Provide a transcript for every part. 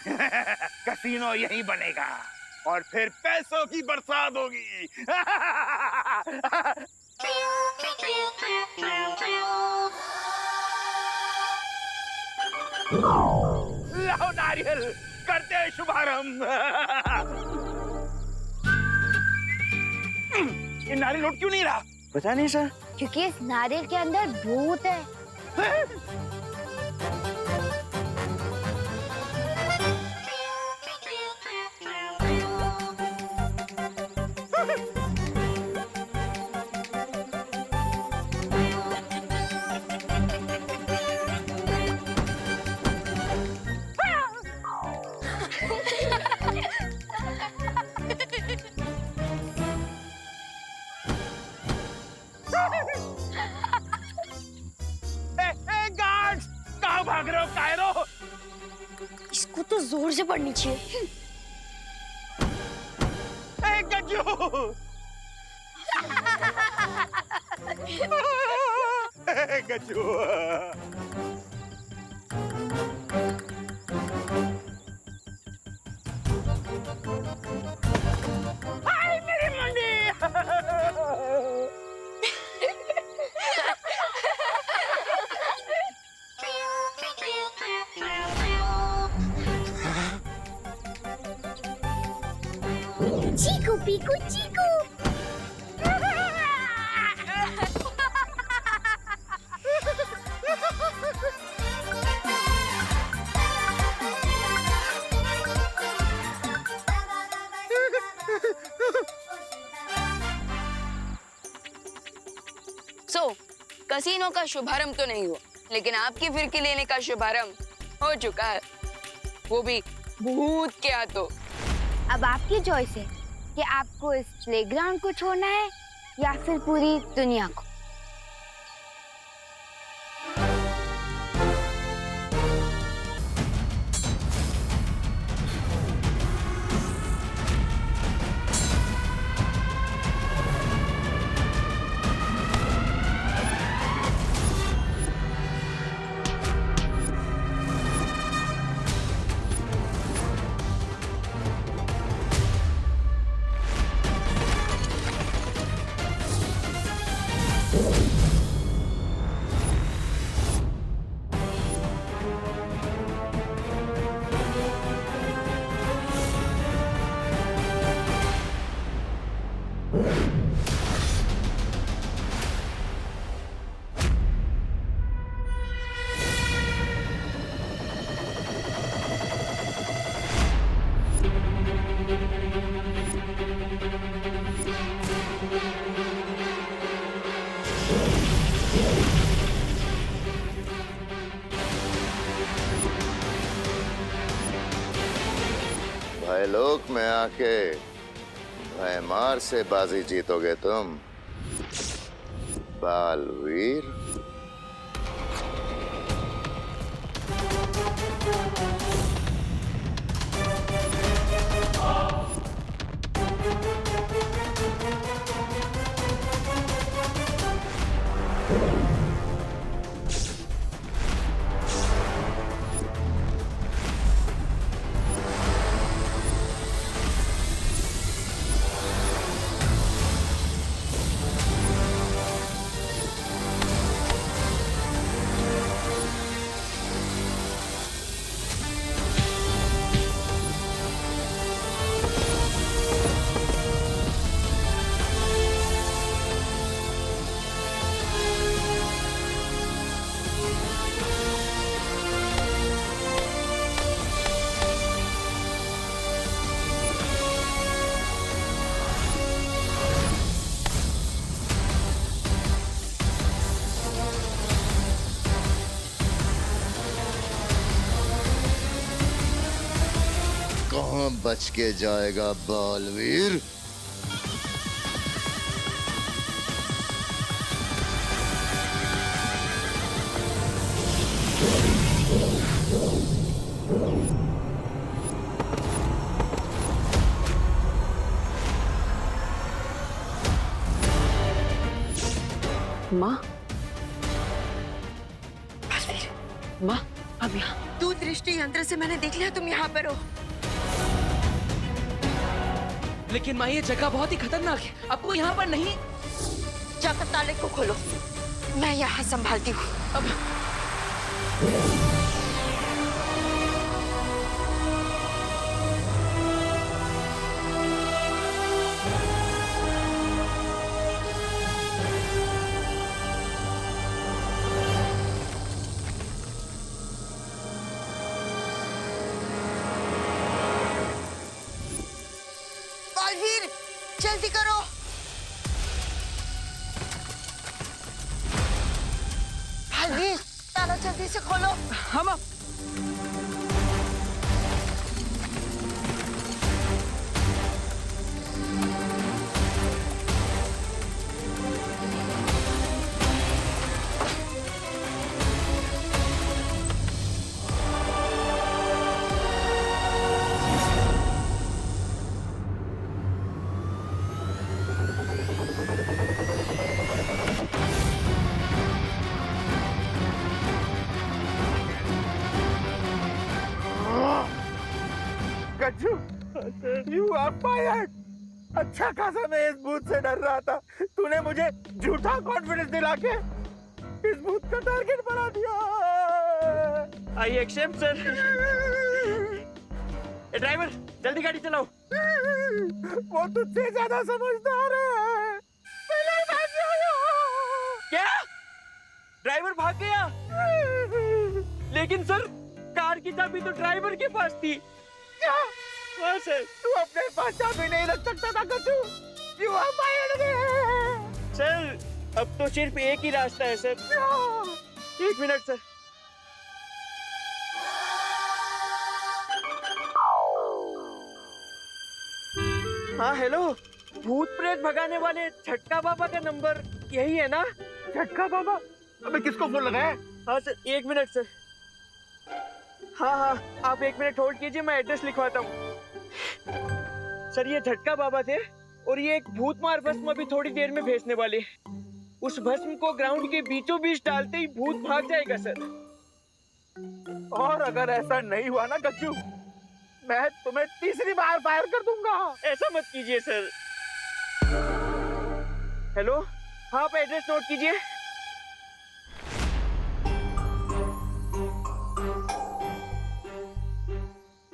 Casino यही बनेगा और फिर पैसों की बरसात होगी। लाओ नारियल, करते हैं शुभारंभ। ये नारियल लौट क्यों नहीं रहा? पता नहीं सर। क्योंकि इस नारियल के अंदर भूत है। गार्ड्स, कहाँ भाग रहे हो कायरो? इसको तो जोर से पड़नी चाहिए। गज्जू! गज्जू! हाय मेरी मंडी! चीकू पीकू चीकू। कसीनो का शुभारंभ तो नहीं हुआ, लेकिन आपकी फिरकी लेने का शुभारंभ हो चुका है, वो भी भूत के हाथों। अब आपकी चॉइस है कि आपको इस प्लेग्राउंड को छोड़ना है या फिर पूरी दुनिया को। लोक में आके भयमार से बाजी जीतोगे तुम बालवीर। कहाँ बच के जाएगा बालवीर। माँ, माँ, अब यहाँ तू दृष्टि यंत्र से मैंने देख लिया तुम यहाँ पर हो। लेकिन माँ ये जगह बहुत ही खतरनाक है, आपको यहाँ पर नहीं। जाकर ताले को खोलो, मैं यहाँ संभालती हूँ। अब बालवीर, जल्दी करो। बालवीर, ताला जल्दी से खोलो। हम गज्जू, you are fired. अच्छा खासा मैं इस भूत से डर रहा था, तूने मुझे झूठा कॉन्फिडेंस दिला के इस भूत का टारगेट बना दिया। I accept sir. ड्राइवर जल्दी गाड़ी चलाओ। वो तुझसे ज्यादा समझदार है। पहले ही भाग गया। क्या? ड्राइवर भाग गया? लेकिन सर कार की चाबी तो ड्राइवर के पास थी। क्या? हाँ सर। तू अपने पास चाबी नहीं रख सकता था Gajju. You are fired again. Sir अब तो सिर्फ एक ही रास्ता है सर। एक मिनट सर। हाँ हेलो, भूत प्रेत भगाने वाले झटका बाबा का नंबर यही है ना? झटका बाबा? अबे किसको फोन लगाया? हाँ सर, एक मिनट सर। हाँ हाँ, आप एक मिनट होल्ड कीजिए, मैं एड्रेस लिखवाता हूँ। सर ये झटका बाबा थे और ये एक भूत मार भस्म अभी थोड़ी देर में भेजने वाले। उस भस्म को ग्राउंड के बीचों बीच डालते ही भूत भाग जाएगा सर। और अगर ऐसा नहीं हुआ ना गज्जू, मैं तुम्हें तीसरी बार फायर कर दूंगा। ऐसा मत कीजिए सर। हेलो, हाँ आप एड्रेस नोट कीजिए।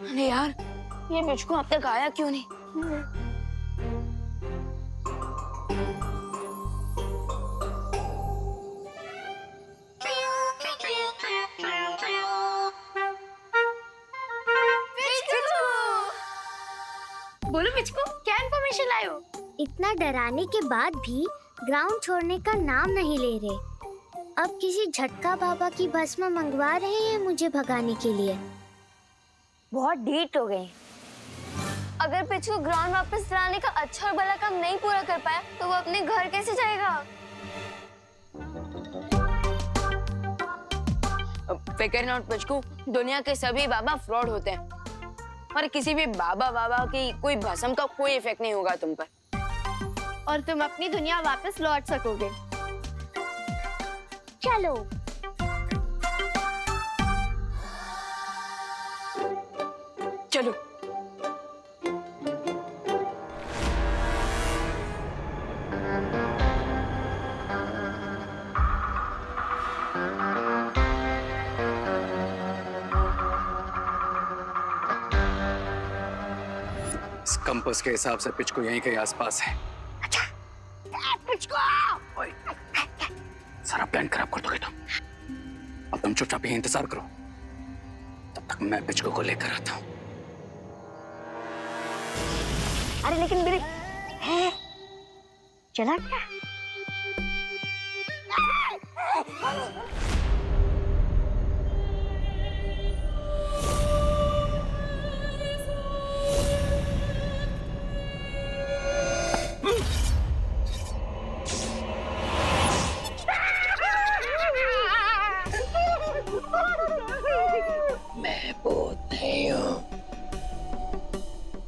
अरे यार, ये बिच्छू अब तक आया क्यों नहीं? बोलो बिच्छू, क्या इन्फॉर्मेशन लाए हो? इतना डराने के बाद भी ग्राउंड छोड़ने का नाम नहीं ले रहे। अब किसी झटका बाबा की भस्म मंगवा रहे हैं मुझे भगाने के लिए। बहुत ढीठ हो गए। अगर पिछू ग्राउंड वापस लाने का अच्छा और भला काम नहीं पूरा कर पाया तो वो अपने घर कैसे जाएगा? फिकर नॉट पिचकू, दुनिया के सभी बाबा फ्रॉड होते हैं और किसी भी बाबा की कोई भस्म का कोई इफेक्ट नहीं होगा तुम पर और तुम अपनी दुनिया वापस लौट सकोगे। चलो। चलो। इस कंपास के हिसाब से पिचको यहीं के आसपास है। ओए, सारा प्लान खराब कर दोगे तुम। अब तुम चुपचाप यहीं इंतजार करो, तब तक मैं पिचको को लेकर आता हूँ। अरे लेकिन मेरे चला क्या? मैं भूत नहीं हूँ।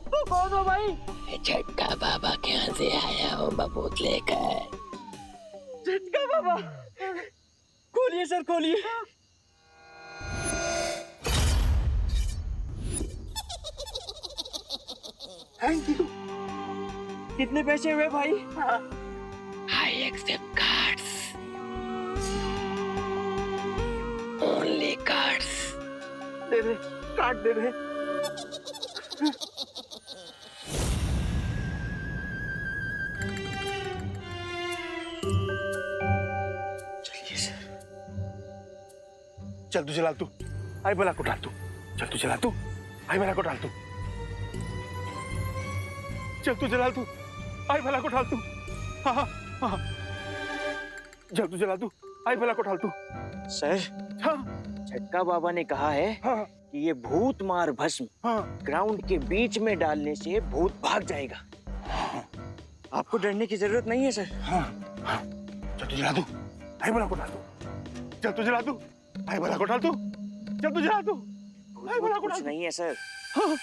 तो कौन हो भाई? झटका बाबा के यहाँ से आया हूँ बबूत लेकर। झटका बाबा, खोलिए सर खोलिए। Thank you. कितने पैसे हुए भाई? I accept cards. Only cards. दे दे, कार्ड दे दे। चलिए सर। चल तू चला तू, आई भला को डाल तू। चल तू चला तू, आई भला को डाल तू। चल तू चला तू, आई भला को डाल तू। हाँ हाँ हाँ। चल तू चला तू, आई भला को डाल तू। सर, हाँ झटका बाबा ने कहा है हाँ कि ये भूत मार भस्म हाँ। ग्राउंड के बीच में डालने से भूत भाग जाएगा। आपको डरने की जरूरत नहीं है सर। हाँ हाँ। चल तू चला तू, आई भला को डाल तू। चल तू चला तू, आई भला को डाल तू। चल तू चला तू, आई भला को डाल कुछ तू। नहीं है सर। हाँ।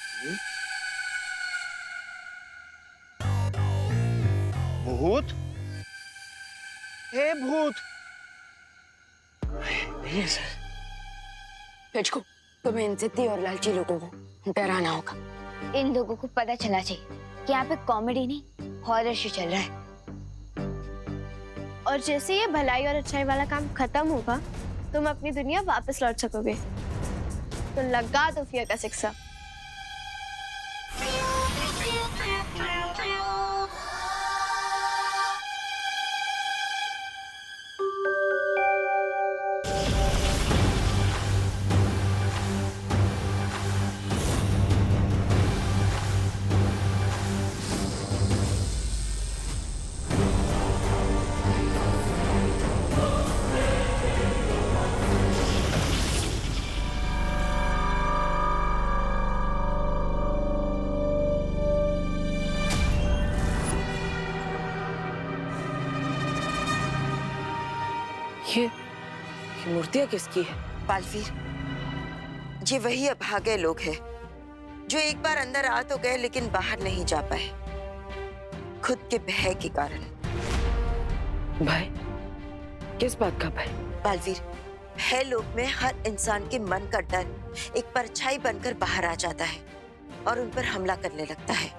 भूत? हे भूत? नहीं है सर। पेचकू, तुम्हें इन जिद्दी और लालची लोगों को डराना होगा। इन लोगों को पता चला चाहिए कि यहाँ पे कॉमेडी नहीं हॉरर शो चल रहा है। और जैसे ये भलाई और अच्छाई वाला काम खत्म होगा, तुम अपनी दुनिया वापस लौट सकोगे। तो लगा दो फियर का शिक्षा। ये मूर्तियाँ किसकी है? बालवीर, ये वही अभागे लोग हैं जो एक बार अंदर आ तो गए लेकिन बाहर नहीं जा पाए, खुद के भय के कारण। भाई, किस बात का भाई? बालवीर, भय लोग में हर इंसान के मन का डर एक परछाई बनकर बाहर आ जाता है और उन पर हमला करने लगता है,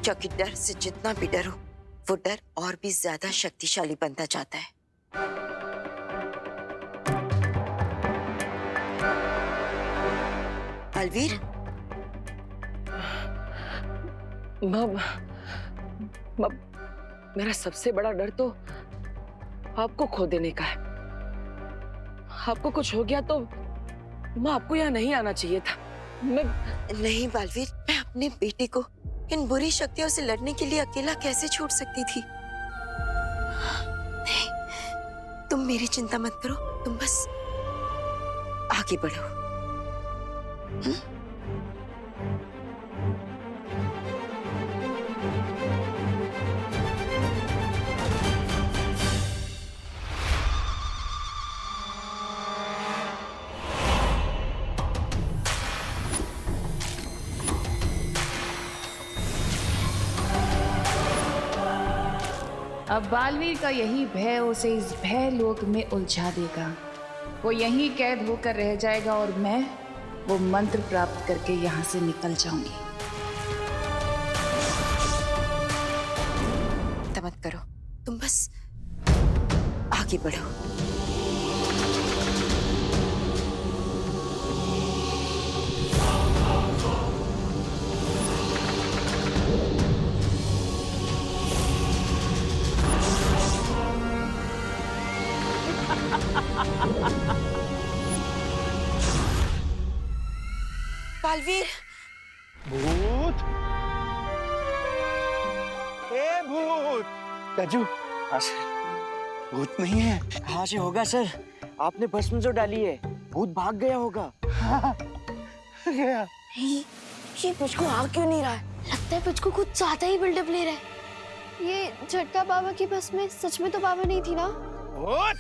क्योंकि डर से जितना भी डरो वो डर और भी ज्यादा शक्तिशाली बनता जाता है। बालवीर, मेरा सबसे बड़ा डर तो आपको खो देने का है। आपको कुछ हो गया तो आपको यहाँ नहीं आना चाहिए था। नहीं बालवीर, मैं अपने बेटे को इन बुरी शक्तियों से लड़ने के लिए अकेला कैसे छोड़ सकती थी? नहीं, तुम मेरी चिंता मत करो, तुम बस आगे बढ़ो। अब बालवीर का यही भय उसे इस भय लोक में उलझा देगा। वो यहीं कैद होकर रह जाएगा और मैं वो मंत्र प्राप्त करके यहाँ से निकल जाऊंगी। मत करो, तुम बस आगे बढ़ो। बालवीर, भूत? ए भूत? गज्जू, हाँ सर। भूत नहीं है। कहाँ से होगा सर? आपने भस्म जो डाली है, भूत भाग गया होगा। हाँ, गया। ये पुचकू आ क्यों नहीं रहा है? लगता है पिचकू कुछ ज्यादा ही बिल्डअप ले रहा है। ये झटका बाबा की बस में सच में तो बाबा नहीं थी ना? भूत?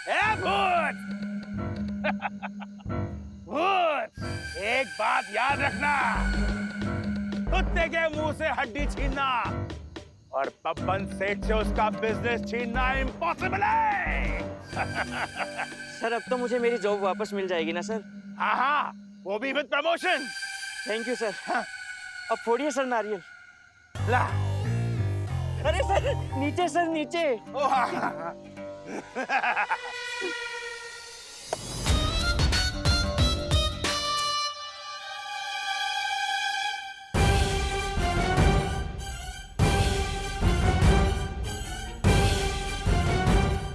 ए भूत? भूत, एक बात याद रखना, कुत्ते के मुंह से हड्डी छीनना और बब्बन सेठ से उसका बिजनेस छीनना इम्पॉसिबल है। सर, अब तो मुझे मेरी जॉब वापस मिल जाएगी ना सर? हाँ हाँ, वो भी with promotion. Thank you sir. अब फोड़िए सर नारियल। ला। अरे सर नीचे, सर नीचे। ओ, हाँ, हाँ, हाँ।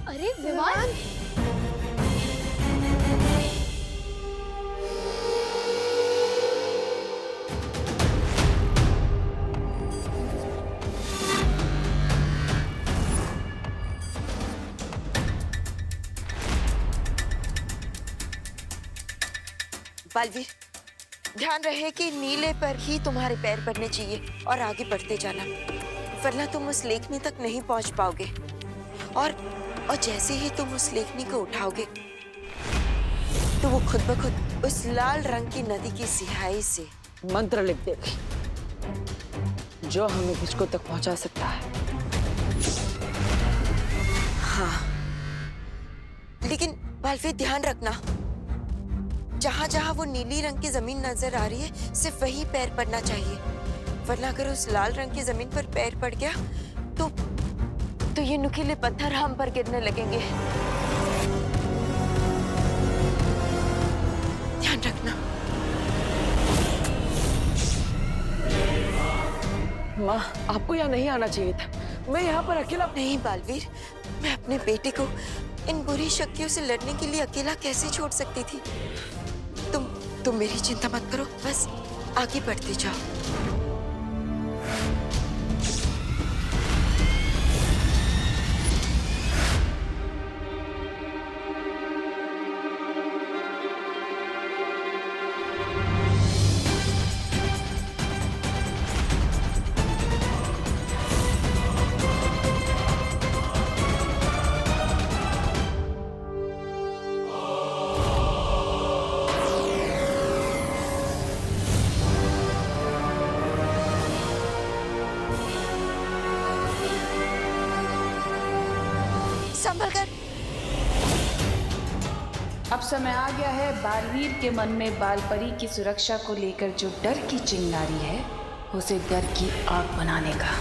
अरे विमान, बालवीर, ध्यान रहे कि नीले पर ही तुम्हारे पैर पड़ने चाहिए और आगे बढ़ते जाना, वरना तुम उस लेखनी तक नहीं पहुंच पाओगे। और जैसे ही तुम उस लेखनी को उठाओगे तो वो खुद ब खुद उस लाल रंग की नदी की सिहाई से मंत्र लिख देगी जो हमें बिचको तक पहुंचा सकता है। हाँ, लेकिन बालवीर ध्यान रखना, जहां जहां वो नीली रंग की जमीन नजर आ रही है सिर्फ वही पैर पड़ना चाहिए, वरना अगर उस लाल रंग की जमीन पर पैर पड़ गया तो ये नुकीले पत्थर हम पर गिरने लगेंगे। ध्यान रखना। माँ, आपको यहाँ नहीं आना चाहिए था। मैं यहाँ पर अकेला। नहीं बालवीर, मैं अपने बेटे को इन बुरी शक्तियों से लड़ने के लिए अकेला कैसे छोड़ सकती थी। तुम मेरी चिंता मत करो, बस आगे बढ़ते जाओ। संभल कर। अब समय आ गया है बालवीर के मन में बालपरी की सुरक्षा को लेकर जो डर की चिंगारी है उसे डर की आग बनाने का।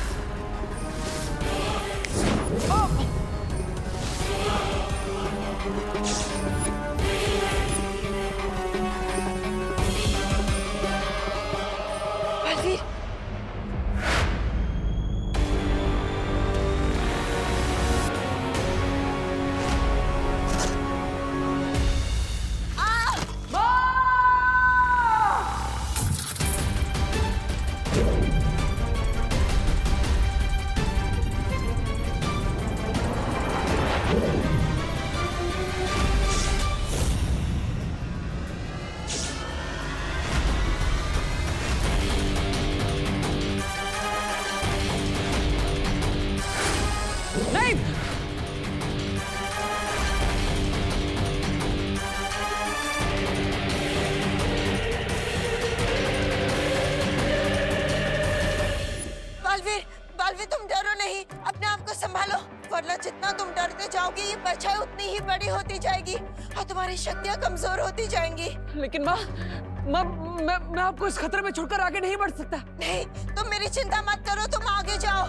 बालवीर, बालवीर, तुम डरो नहीं, अपने आप को संभालो, वरना जितना तुम डरते जाओगे ये परछाई उतनी ही बड़ी होती जाएगी और तुम्हारी शक्तियां कमजोर होती जाएंगी। लेकिन माँ, मैं आपको इस खतरे में छोड़कर आगे नहीं बढ़ सकता। नहीं, तुम मेरी चिंता मत करो, तुम आगे जाओ।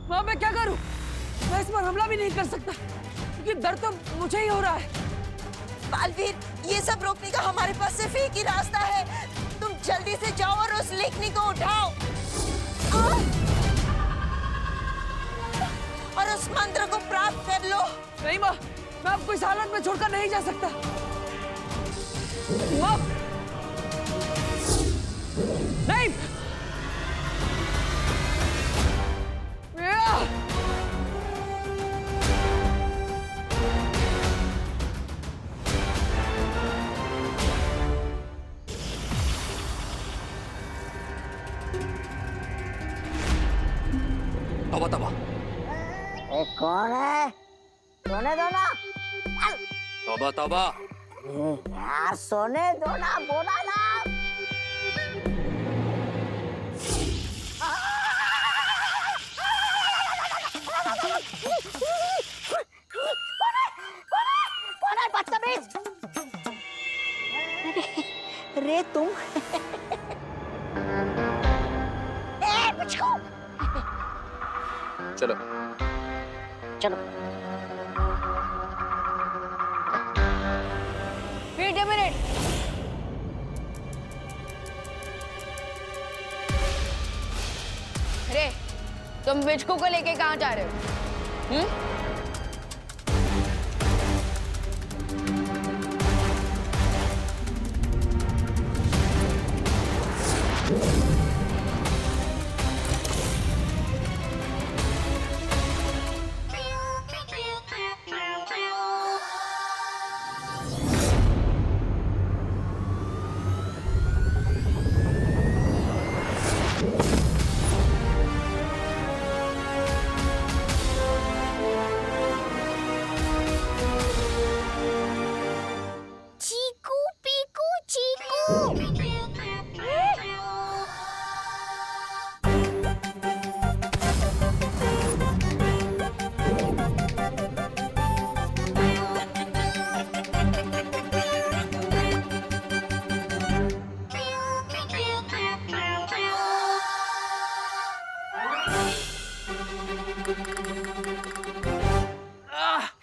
माँ, मैं क्या करूं? मैं इस पर हमला भी नहीं कर सकता क्योंकि डर तो मुझे ही हो रहा है। बालवीर, ये सब रोकने का हमारे पास सिर्फ एक ही रास्ता है, तुम जल्दी से जाओ और उस लेखनी को उठाओ और उस मंत्र को प्राप्त कर लो। नहीं माँ, मैं आपको इस हालत में छोड़कर नहीं जा सकता। माँ, नहीं। तौबा तौबा। कौन है? सोने दो ना। तौबा तौबा। यार सोने दो ना, बोला ना। कौन है बदतमीज? रे तुम। मुझको चलो चलो। Wait a minute. अरे तुम बिचकू को लेके कहाँ जा रहे हो? चीकू पीकू चीकू।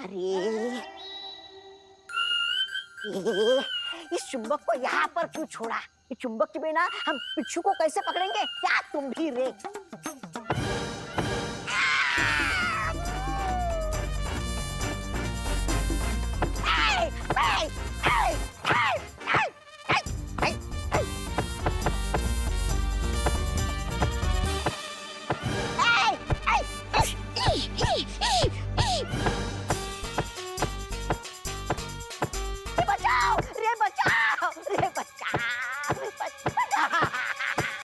अरे इस चुंबक को यहाँ पर क्यों छोड़ा? इस चुंबक के बिना हम पिच्छू को कैसे पकड़ेंगे? क्या तुम भी रे?